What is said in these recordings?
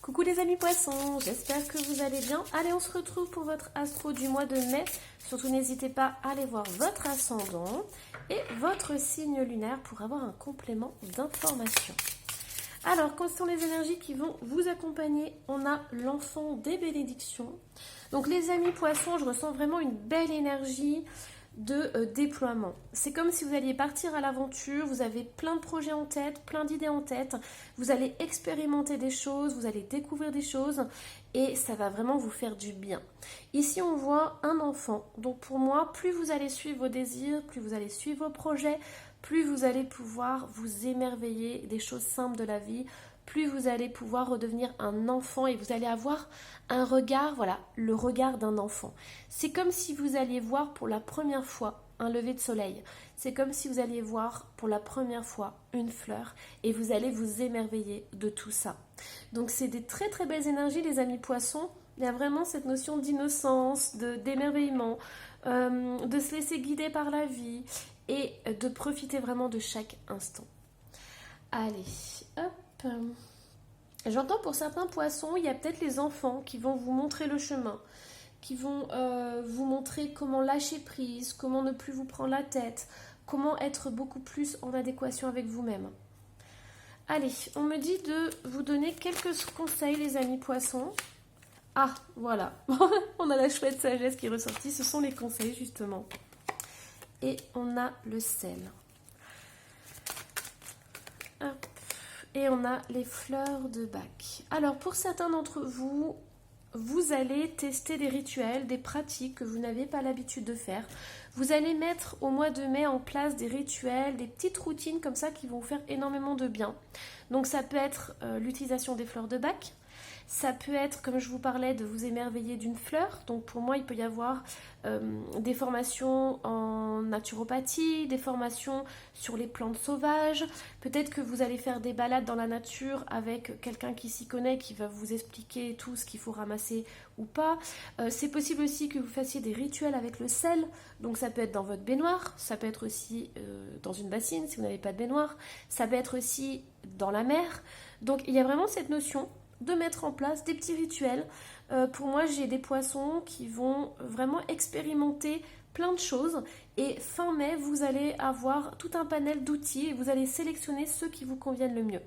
Coucou les amis poissons, j'espère que vous allez bien. Allez, on se retrouve pour votre astro du mois de mai. Surtout n'hésitez pas à aller voir votre ascendant et votre signe lunaire pour avoir un complément d'information. Alors, quelles sont les énergies qui vont vous accompagner? On a l'enfant des bénédictions. Donc les amis poissons, je ressens vraiment une belle énergie de déploiement. C'est comme si vous alliez partir à l'aventure, vous avez plein de projets en tête, plein d'idées en tête, vous allez expérimenter des choses, vous allez découvrir des choses et ça va vraiment vous faire du bien. Ici on voit un enfant, donc pour moi, plus vous allez suivre vos désirs, plus vous allez suivre vos projets, plus vous allez pouvoir vous émerveiller des choses simples de la vie, plus vous allez pouvoir redevenir un enfant et vous allez avoir un regard, voilà, le regard d'un enfant. C'est comme si vous alliez voir pour la première fois un lever de soleil. C'est comme si vous alliez voir pour la première fois une fleur et vous allez vous émerveiller de tout ça. Donc c'est des très très belles énergies les amis poissons. Il y a vraiment cette notion d'innocence, d'émerveillement, de se laisser guider par la vie et de profiter vraiment de chaque instant. Allez, hop. J'entends pour certains poissons, il y a peut-être les enfants qui vont vous montrer le chemin, qui vont vous montrer comment lâcher prise, comment ne plus vous prendre la tête, comment être beaucoup plus en adéquation avec vous-même. Allez, on me dit de vous donner quelques conseils les amis poissons. Ah, voilà, on a la chouette sagesse qui est ressortie, ce sont les conseils justement. Et on a le sel. Hop. Et on a les fleurs de Bach. Alors pour certains d'entre vous, vous allez tester des rituels, des pratiques que vous n'avez pas l'habitude de faire. Vous allez mettre au mois de mai en place des rituels, des petites routines comme ça qui vont vous faire énormément de bien. Donc ça peut être l'utilisation des fleurs de Bach. Ça peut être, comme je vous parlais, de vous émerveiller d'une fleur. Donc pour moi, il peut y avoir des formations en naturopathie, des formations sur les plantes sauvages. Peut-être que vous allez faire des balades dans la nature avec quelqu'un qui s'y connaît, qui va vous expliquer tout ce qu'il faut ramasser ou pas. C'est possible aussi que vous fassiez des rituels avec le sel. Donc ça peut être dans votre baignoire, ça peut être aussi dans une bassine si vous n'avez pas de baignoire. Ça peut être aussi dans la mer. Donc il y a vraiment cette notion de mettre en place des petits rituels. Pour moi, j'ai des poissons qui vont vraiment expérimenter plein de choses et fin mai, vous allez avoir tout un panel d'outils et vous allez sélectionner ceux qui vous conviennent le mieux.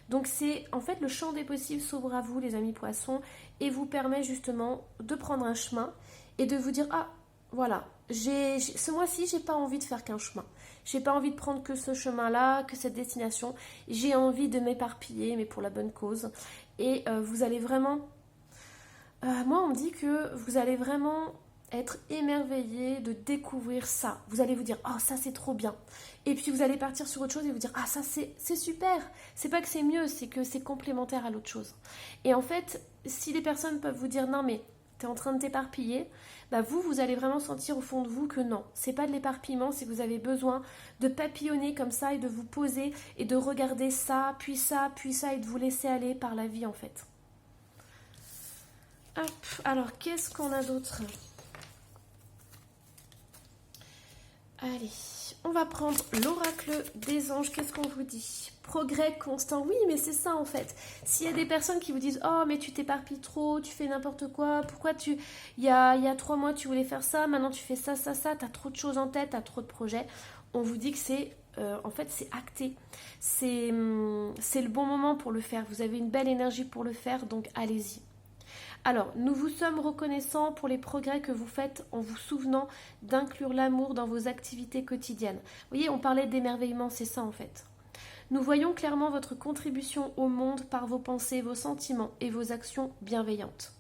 Donc c'est en fait le champ des possibles s'ouvre à vous les amis poissons et vous permet justement de prendre un chemin et de vous dire ah voilà, ce mois-ci, j'ai pas envie de faire qu'un chemin. J'ai pas envie de prendre que ce chemin-là, que cette destination. J'ai envie de m'éparpiller, mais pour la bonne cause. Et vous allez vraiment... moi, on me dit que vous allez vraiment être émerveillé de découvrir ça. Vous allez vous dire, oh, ça, c'est trop bien. Et puis, vous allez partir sur autre chose et vous dire, ah, ça, c'est super. C'est pas que c'est mieux, c'est que c'est complémentaire à l'autre chose. Et en fait, si les personnes peuvent vous dire, non, mais t'es en train de t'éparpiller, bah vous allez vraiment sentir au fond de vous que non, c'est pas de l'éparpillement, c'est que vous avez besoin de papillonner comme ça et de vous poser et de regarder ça, puis ça, puis ça et de vous laisser aller par la vie en fait. Hop, alors qu'est-ce qu'on a d'autre? Allez, on va prendre l'oracle des anges. Qu'est-ce qu'on vous dit? Progrès constant. Oui, mais c'est ça en fait. S'il y a des personnes qui vous disent « Oh, mais tu t'éparpilles trop, tu fais n'importe quoi. Pourquoi il y a 3 mois, tu voulais faire ça. Maintenant, tu fais ça, ça, ça. Tu as trop de choses en tête, tu as trop de projets. » On vous dit que c'est... en fait, c'est acté. C'est le bon moment pour le faire. Vous avez une belle énergie pour le faire, donc allez-y. Alors, nous vous sommes reconnaissants pour les progrès que vous faites en vous souvenant d'inclure l'amour dans vos activités quotidiennes. Vous voyez, on parlait d'émerveillement, c'est ça en fait. Nous voyons clairement votre contribution au monde par vos pensées, vos sentiments et vos actions bienveillantes.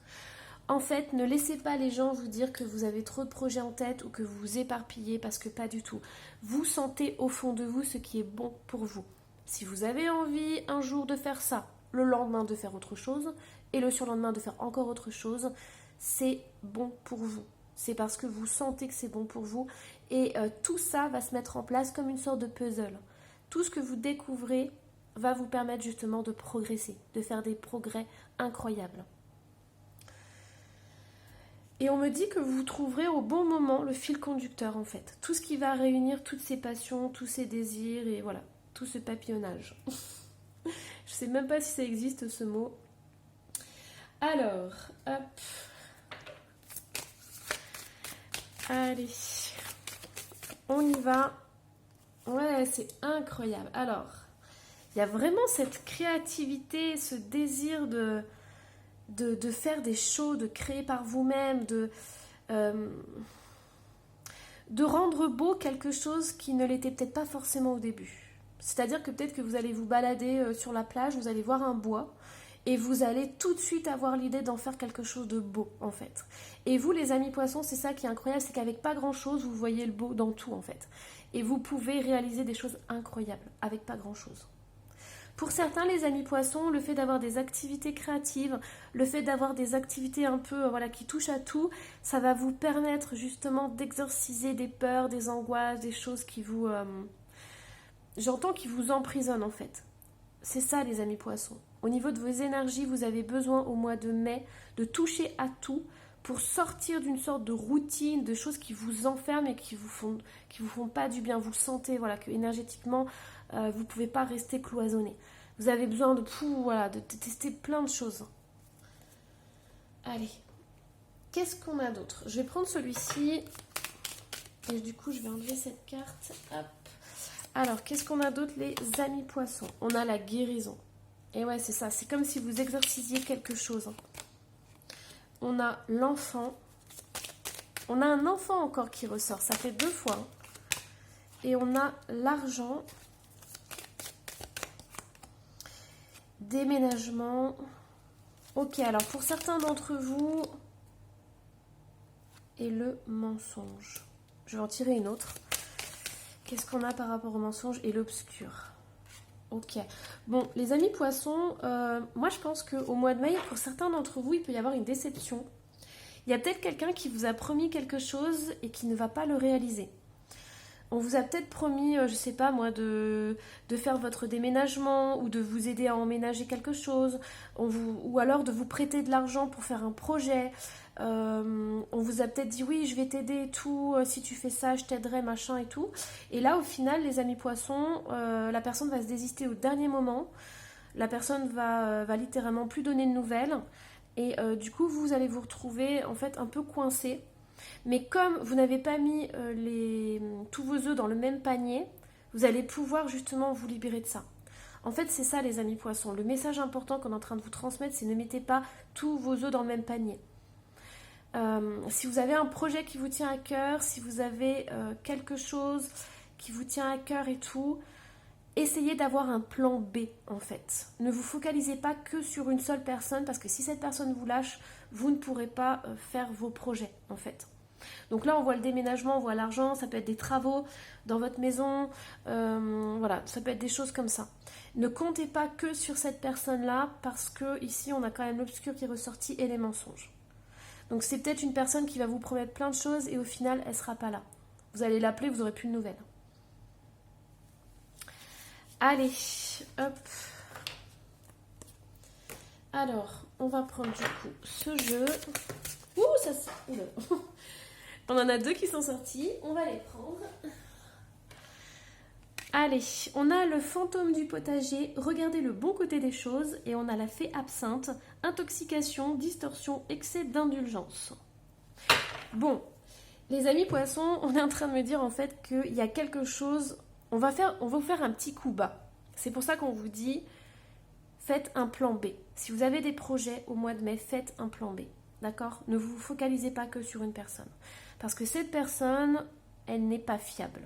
En fait, ne laissez pas les gens vous dire que vous avez trop de projets en tête ou que vous vous éparpillez parce que pas du tout. Vous sentez au fond de vous ce qui est bon pour vous. Si vous avez envie un jour de faire ça, le lendemain de faire autre chose et le surlendemain de faire encore autre chose, c'est bon pour vous. C'est parce que vous sentez que c'est bon pour vous et tout ça va se mettre en place comme une sorte de puzzle. Tout ce que vous découvrez va vous permettre justement de progresser, de faire des progrès incroyables. Et on me dit que vous trouverez au bon moment le fil conducteur en fait. Tout ce qui va réunir toutes ces passions, tous ces désirs et voilà, tout ce papillonnage. Je sais même pas si ça existe ce mot. Alors, hop. Allez, on y va. Ouais, c'est incroyable. Alors, il y a vraiment cette créativité, ce désir de faire des shows, de créer par vous-même, euh, de rendre beau quelque chose qui ne l'était peut-être pas forcément au début. C'est-à-dire que peut-être que vous allez vous balader sur la plage, vous allez voir un bois, et vous allez tout de suite avoir l'idée d'en faire quelque chose de beau, en fait. Et vous, les amis poissons, c'est ça qui est incroyable, c'est qu'avec pas grand-chose, vous voyez le beau dans tout, en fait. Et vous pouvez réaliser des choses incroyables avec pas grand-chose. Pour certains, les amis poissons, le fait d'avoir des activités créatives, le fait d'avoir des activités un peu voilà, qui touchent à tout, ça va vous permettre justement d'exorciser des peurs, des angoisses, des choses qui vous... j'entends qui vous emprisonnent en fait. C'est ça les amis poissons. Au niveau de vos énergies, vous avez besoin au mois de mai de toucher à tout pour sortir d'une sorte de routine, de choses qui vous enferment et qui vous font pas du bien. Vous le sentez, voilà, que énergétiquement, vous ne pouvez pas rester cloisonné. Vous avez besoin de tester plein de choses. Allez, qu'est-ce qu'on a d'autre? Je vais prendre celui-ci et du coup, je vais enlever cette carte. Hop. Alors, qu'est-ce qu'on a d'autre, les amis poissons? On a la guérison. Et ouais, c'est ça. C'est comme si vous exorcisiez quelque chose. On a l'enfant. On a un enfant encore qui ressort. Ça fait 2 fois. Et on a l'argent. Déménagement. Ok, alors pour certains d'entre vous... Et le mensonge. Je vais en tirer une autre. Qu'est-ce qu'on a par rapport au mensonge et l'obscur? Ok. Bon, les amis poissons, moi je pense qu'au mois de mai, pour certains d'entre vous, il peut y avoir une déception. Il y a peut-être quelqu'un qui vous a promis quelque chose et qui ne va pas le réaliser. On vous a peut-être promis, je sais pas moi, de faire votre déménagement ou de vous aider à emménager quelque chose, ou alors de vous prêter de l'argent pour faire un projet. On vous a peut-être dit oui, je vais t'aider et tout, si tu fais ça, je t'aiderai, machin et tout. Et là, au final, les amis poissons, la personne va se désister au dernier moment. La personne va littéralement plus donner de nouvelles. Et du coup, vous allez vous retrouver en fait un peu coincé. Mais comme vous n'avez pas mis tous vos œufs dans le même panier, vous allez pouvoir justement vous libérer de ça. En fait, c'est ça les amis poissons. Le message important qu'on est en train de vous transmettre, c'est ne mettez pas tous vos œufs dans le même panier. Si vous avez un projet qui vous tient à cœur, si vous avez quelque chose qui vous tient à cœur et tout, essayez d'avoir un plan B en fait. Ne vous focalisez pas que sur une seule personne parce que si cette personne vous lâche, vous ne pourrez pas faire vos projets en fait. Donc là, on voit le déménagement, on voit l'argent, ça peut être des travaux dans votre maison, voilà, ça peut être des choses comme ça. Ne comptez pas que sur cette personne-là parce que ici, on a quand même l'obscur qui est ressorti et les mensonges. Donc c'est peut-être une personne qui va vous promettre plein de choses et au final, elle ne sera pas là. Vous allez l'appeler, vous n'aurez plus de nouvelles. Allez, hop. Alors, on va prendre du coup ce jeu. Ouh, ça... Oula. On en a 2 qui sont sortis, on va les prendre. Allez, on a le fantôme du potager, regardez le bon côté des choses, et on a la fée absinthe, intoxication, distorsion, excès d'indulgence. Bon, les amis poissons, on est en train de me dire en fait qu'il y a quelque chose, on va vous faire un petit coup bas. C'est pour ça qu'on vous dit, faites un plan B. Si vous avez des projets au mois de mai, faites un plan B. D'accord? Ne vous focalisez pas que sur une personne. Parce que cette personne, elle n'est pas fiable.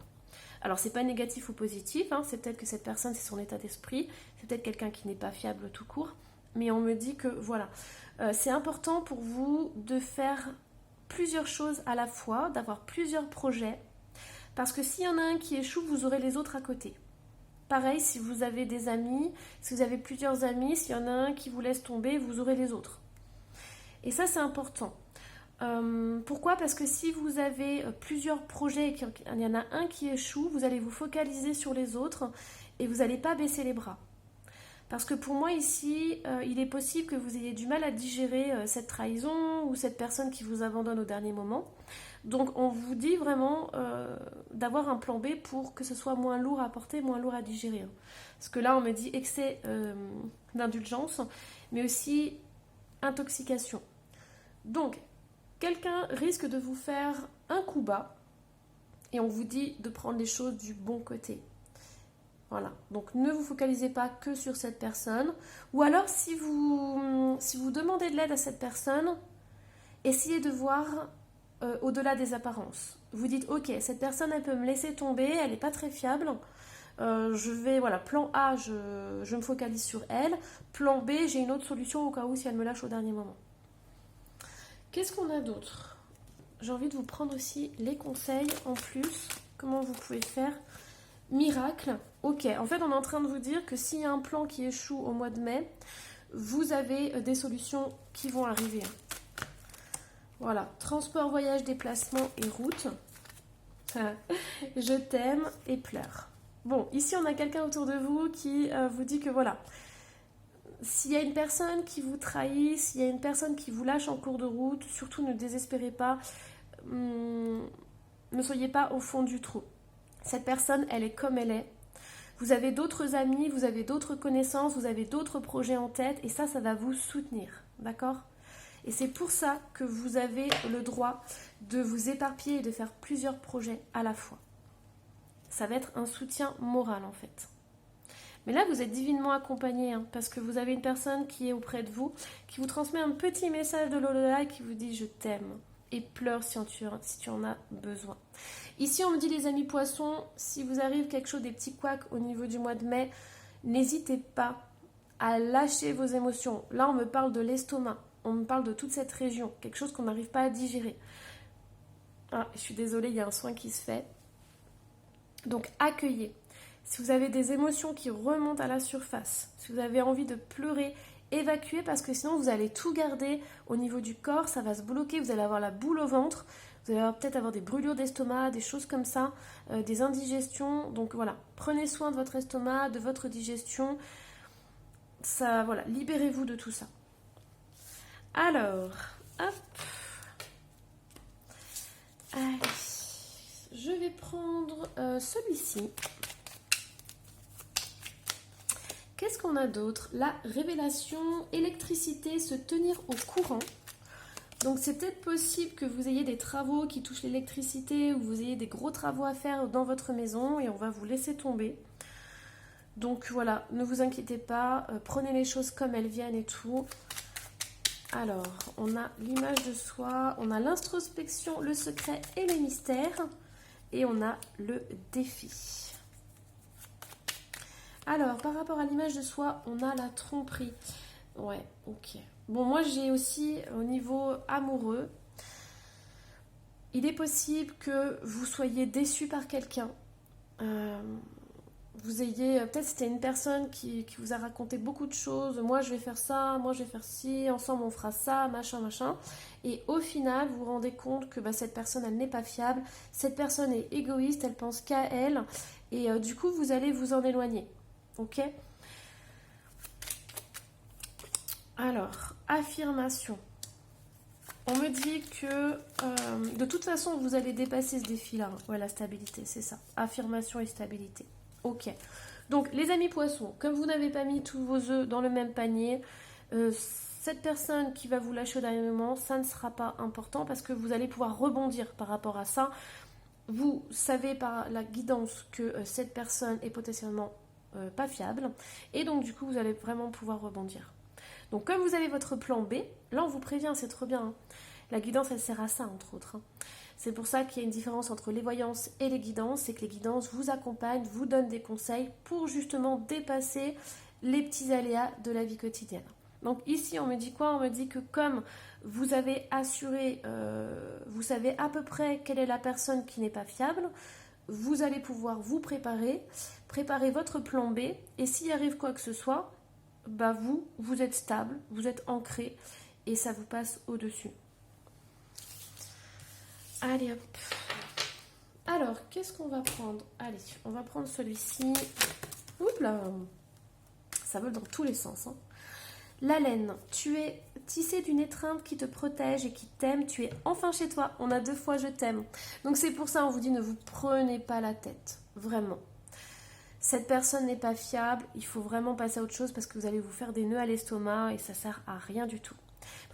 Alors, c'est pas négatif ou positif, hein, c'est peut-être que cette personne, c'est son état d'esprit, c'est peut-être quelqu'un qui n'est pas fiable tout court, mais on me dit que, voilà, c'est important pour vous de faire plusieurs choses à la fois, d'avoir plusieurs projets, parce que s'il y en a un qui échoue, vous aurez les autres à côté. Pareil, si vous avez des amis, si vous avez plusieurs amis, s'il y en a un qui vous laisse tomber, vous aurez les autres. Et ça, c'est important. Pourquoi? Parce que si vous avez plusieurs projets et qu'il y en a un qui échoue, vous allez vous focaliser sur les autres et vous n'allez pas baisser les bras. Parce que pour moi ici, il est possible que vous ayez du mal à digérer cette trahison ou cette personne qui vous abandonne au dernier moment. Donc on vous dit vraiment d'avoir un plan B pour que ce soit moins lourd à porter, moins lourd à digérer. Parce que là on me dit excès d'indulgence, mais aussi intoxication. Donc, quelqu'un risque de vous faire un coup bas et on vous dit de prendre les choses du bon côté. Voilà, donc ne vous focalisez pas que sur cette personne. Ou alors, si vous demandez de l'aide à cette personne, essayez de voir au-delà des apparences. Vous dites, ok, cette personne, elle peut me laisser tomber, elle n'est pas très fiable. Je vais, voilà, plan A, je me focalise sur elle. Plan B, j'ai une autre solution au cas où si elle me lâche au dernier moment. Qu'est-ce qu'on a d'autre? J'ai envie de vous prendre aussi les conseils en plus. Comment vous pouvez faire? Miracle. Ok, en fait, on est en train de vous dire que s'il y a un plan qui échoue au mois de mai, vous avez des solutions qui vont arriver. Voilà, transport, voyage, déplacement et route. Je t'aime et pleure. Bon, ici, on a quelqu'un autour de vous qui vous dit que voilà, s'il y a une personne qui vous trahit, s'il y a une personne qui vous lâche en cours de route, surtout ne désespérez pas, ne soyez pas au fond du trou. Cette personne, elle est comme elle est. Vous avez d'autres amis, vous avez d'autres connaissances, vous avez d'autres projets en tête et ça va vous soutenir, d'accord? Et c'est pour ça que vous avez le droit de vous éparpiller et de faire plusieurs projets à la fois. Ça va être un soutien moral en fait. Mais là, vous êtes divinement accompagné parce que vous avez une personne qui est auprès de vous, qui vous transmet un petit message de l'au-delà et qui vous dit « je t'aime » et pleure si tu en as besoin. Ici, on me dit les amis poissons, si vous arrive quelque chose, des petits couacs au niveau du mois de mai, n'hésitez pas à lâcher vos émotions. Là, on me parle de l'estomac, on me parle de toute cette région, quelque chose qu'on n'arrive pas à digérer. Ah, je suis désolée, il y a un soin qui se fait. Donc, accueillez. Si vous avez des émotions qui remontent à la surface, si vous avez envie de pleurer, évacuez parce que sinon vous allez tout garder au niveau du corps, ça va se bloquer, vous allez avoir la boule au ventre, vous allez peut-être avoir des brûlures d'estomac, des choses comme ça, des indigestions. Donc voilà, prenez soin de votre estomac, de votre digestion. Ça, voilà, libérez-vous de tout ça. Alors, hop. Allez, je vais prendre celui-ci. Qu'est-ce qu'on a d'autre? La révélation, électricité, se tenir au courant. Donc c'est peut-être possible que vous ayez des travaux qui touchent l'électricité ou vous ayez des gros travaux à faire dans votre maison et on va vous laisser tomber. Donc voilà, ne vous inquiétez pas, prenez les choses comme elles viennent et tout. Alors, on a l'image de soi, on a l'introspection, le secret et les mystères et on a le défi. Alors, par rapport à l'image de soi, on a la tromperie. Ouais, ok. Bon, moi, j'ai aussi, au niveau amoureux, il est possible que vous soyez déçu par quelqu'un. Vous ayez, peut-être c'était une personne qui vous a raconté beaucoup de choses. Moi, je vais faire ça, moi, je vais faire ci, ensemble, on fera ça, machin, machin. Et au final, vous vous rendez compte que cette personne, elle n'est pas fiable. Cette personne est égoïste, elle pense qu'à elle. Et du coup, vous allez vous en éloigner. Ok? Alors, affirmation. On me dit que de toute façon, vous allez dépasser ce défi-là. Ouais, la stabilité, c'est ça. Affirmation et stabilité. Ok. Donc, les amis poissons, comme vous n'avez pas mis tous vos œufs dans le même panier, cette personne qui va vous lâcher au dernier moment, ça ne sera pas important parce que vous allez pouvoir rebondir par rapport à ça. Vous savez par la guidance que cette personne est potentiellement pas fiable et donc du coup vous allez vraiment pouvoir rebondir. Donc comme vous avez votre plan B, là on vous prévient, c'est trop bien. La guidance elle sert à ça entre autres. C'est pour ça qu'il y a une différence entre les voyances et les guidances, c'est que les guidances vous accompagnent, vous donnent des conseils pour justement dépasser les petits aléas de la vie quotidienne. Donc ici on me dit quoi? On me dit que comme vous avez assuré, vous savez à peu près quelle est la personne qui n'est pas fiable, vous allez pouvoir vous préparer votre plan B et s'il arrive quoi que ce soit, vous êtes stable, vous êtes ancré et ça vous passe au-dessus. Allez hop. Alors, qu'est-ce qu'on va prendre? Allez, on va prendre celui-ci. Oups là, ça vole dans tous les sens. Hein. La laine, tu es tissé d'une étreinte qui te protège et qui t'aime, tu es enfin chez toi. On a 2 fois je t'aime. Donc c'est pour ça on vous dit ne vous prenez pas la tête, vraiment. Cette personne n'est pas fiable, il faut vraiment passer à autre chose parce que vous allez vous faire des nœuds à l'estomac et ça sert à rien du tout.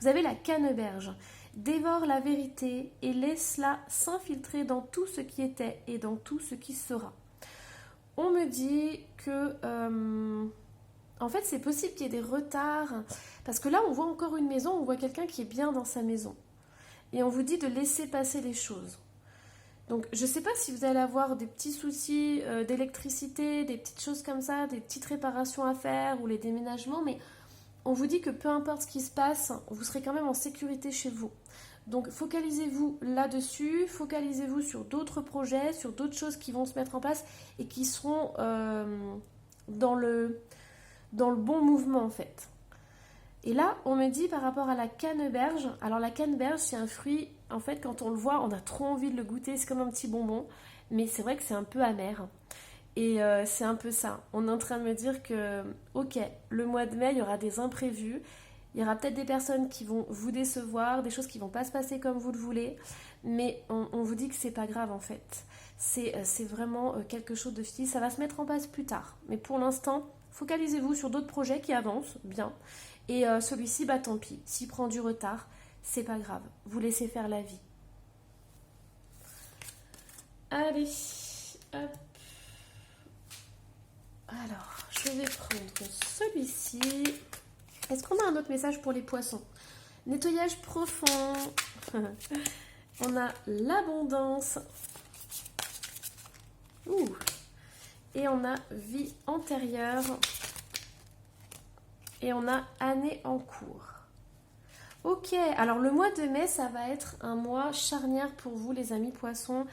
Vous avez la canneberge. Dévore la vérité et laisse-la s'infiltrer dans tout ce qui était et dans tout ce qui sera. On me dit que, en fait, c'est possible qu'il y ait des retards. Parce que là, on voit encore une maison, on voit quelqu'un qui est bien dans sa maison. Et on vous dit de laisser passer les choses. Donc, je ne sais pas si vous allez avoir des petits soucis d'électricité, des petites choses comme ça, des petites réparations à faire ou les déménagements, mais on vous dit que peu importe ce qui se passe, vous serez quand même en sécurité chez vous. Donc, focalisez-vous là-dessus, focalisez-vous sur d'autres projets, sur d'autres choses qui vont se mettre en place et qui seront dans le bon mouvement, en fait. Et là, on me dit par rapport à la canneberge, alors la canneberge, c'est un fruit, en fait, quand on le voit, on a trop envie de le goûter, c'est comme un petit bonbon, mais c'est vrai que c'est un peu amer. Et c'est un peu ça. On est en train de me dire que, ok, le mois de mai, il y aura des imprévus, il y aura peut-être des personnes qui vont vous décevoir, des choses qui vont pas se passer comme vous le voulez, mais on vous dit que c'est pas grave en fait. C'est vraiment quelque chose de petit, ça va se mettre en place plus tard. Mais pour l'instant, focalisez-vous sur d'autres projets qui avancent bien. Et celui-ci, bah tant pis, s'il prend du retard, c'est pas grave. Vous laissez faire la vie. Allez, hop. Alors, je vais prendre celui-ci. Est-ce qu'on a un autre message pour les poissons? Nettoyage profond. On a l'abondance. Ouh. Et on a vie antérieure. Et on a année en cours. Ok, alors le mois de mai, ça va être un mois charnière pour vous, les amis poissons.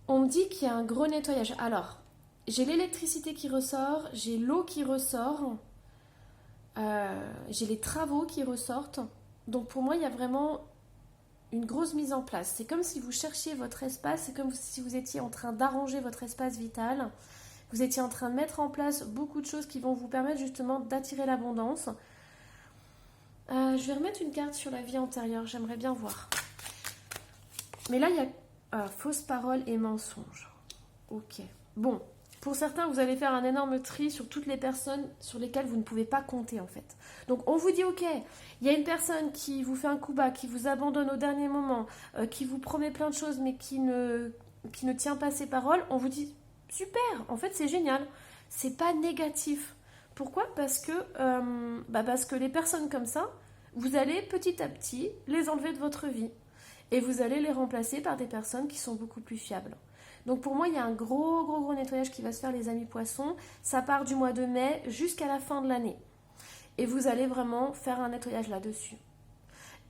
On me dit qu'il y a un gros nettoyage. Alors, j'ai l'électricité qui ressort, j'ai l'eau qui ressort, j'ai les travaux qui ressortent. Donc pour moi, il y a vraiment une grosse mise en place. C'est comme si vous cherchiez votre espace, c'est comme si vous étiez en train d'arranger votre espace vital. Vous étiez en train de mettre en place beaucoup de choses qui vont vous permettre justement d'attirer l'abondance. Je vais remettre une carte sur la vie antérieure, j'aimerais bien voir. Mais là, il y a fausses paroles et mensonges. Ok. Bon, pour certains, vous allez faire un énorme tri sur toutes les personnes sur lesquelles vous ne pouvez pas compter en fait. Donc on vous dit ok, il y a une personne qui vous fait un coup bas, qui vous abandonne au dernier moment, qui vous promet plein de choses mais qui ne tient pas ses paroles. On vous dit super, en fait c'est génial, c'est pas négatif. Pourquoi? Parce que les personnes comme ça, vous allez petit à petit les enlever de votre vie et vous allez les remplacer par des personnes qui sont beaucoup plus fiables. Donc pour moi, il y a un gros nettoyage qui va se faire, les amis poissons. Ça part du mois de mai jusqu'à la fin de l'année. Et vous allez vraiment faire un nettoyage là-dessus.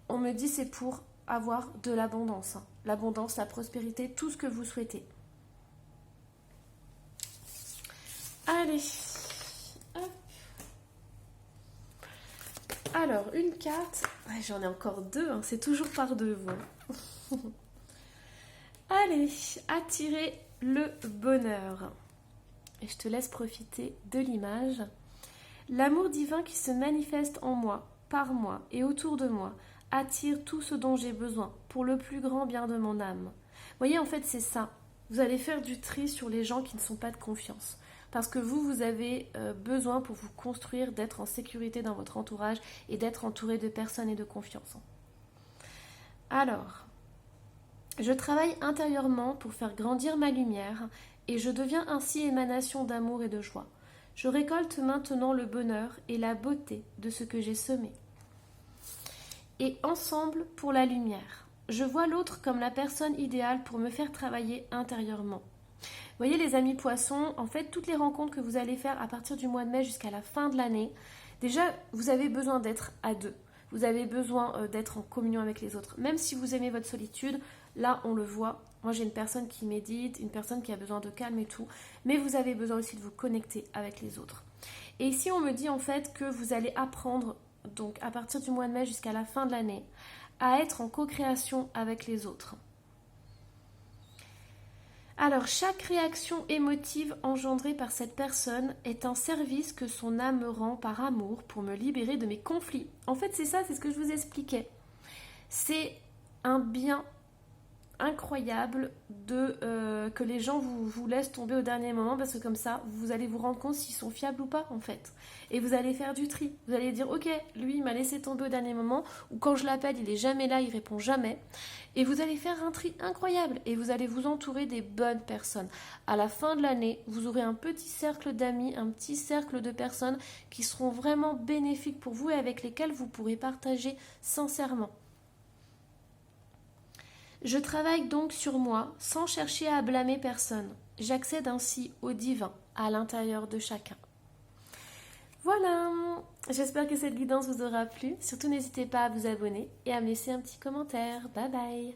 On me dit c'est pour avoir de l'abondance. L'abondance, la prospérité, tout ce que vous souhaitez. Allez. Hop. Alors, une carte. Ouais, j'en ai encore deux, hein. C'est toujours par deux, vous. Allez, attirer le bonheur. Et je te laisse profiter de l'image. L'amour divin qui se manifeste en moi, par moi et autour de moi, attire tout ce dont j'ai besoin pour le plus grand bien de mon âme. Vous voyez, en fait, c'est ça. Vous allez faire du tri sur les gens qui ne sont pas de confiance. Parce que vous avez besoin pour vous construire, d'être en sécurité dans votre entourage et d'être entouré de personnes et de confiance. Alors, je travaille intérieurement pour faire grandir ma lumière et je deviens ainsi émanation d'amour et de joie. Je récolte maintenant le bonheur et la beauté de ce que j'ai semé. Et ensemble pour la lumière, je vois l'autre comme la personne idéale pour me faire travailler intérieurement. Vous voyez les amis poissons, en fait toutes les rencontres que vous allez faire à partir du mois de mai jusqu'à la fin de l'année, déjà vous avez besoin d'être à deux. Vous avez besoin d'être en communion avec les autres. Même si vous aimez votre solitude, là on le voit. Moi j'ai une personne qui médite, une personne qui a besoin de calme et tout. Mais vous avez besoin aussi de vous connecter avec les autres. Et ici on me dit en fait que vous allez apprendre, donc à partir du mois de mai jusqu'à la fin de l'année, à être en co-création avec les autres. Alors, chaque réaction émotive engendrée par cette personne est un service que son âme me rend par amour pour me libérer de mes conflits. En fait, c'est ça, c'est ce que je vous expliquais. C'est un bien incroyable que les gens vous laissent tomber au dernier moment, parce que comme ça, vous allez vous rendre compte s'ils sont fiables ou pas en fait. Et vous allez faire du tri. Vous allez dire, ok, lui il m'a laissé tomber au dernier moment, ou quand je l'appelle, il est jamais là, il répond jamais. Et vous allez faire un tri incroyable et vous allez vous entourer des bonnes personnes. À la fin de l'année, vous aurez un petit cercle d'amis, un petit cercle de personnes qui seront vraiment bénéfiques pour vous et avec lesquelles vous pourrez partager sincèrement. Je travaille donc sur moi sans chercher à blâmer personne. J'accède ainsi au divin à l'intérieur de chacun. Voilà, j'espère que cette guidance vous aura plu. Surtout n'hésitez pas à vous abonner et à me laisser un petit commentaire. Bye bye.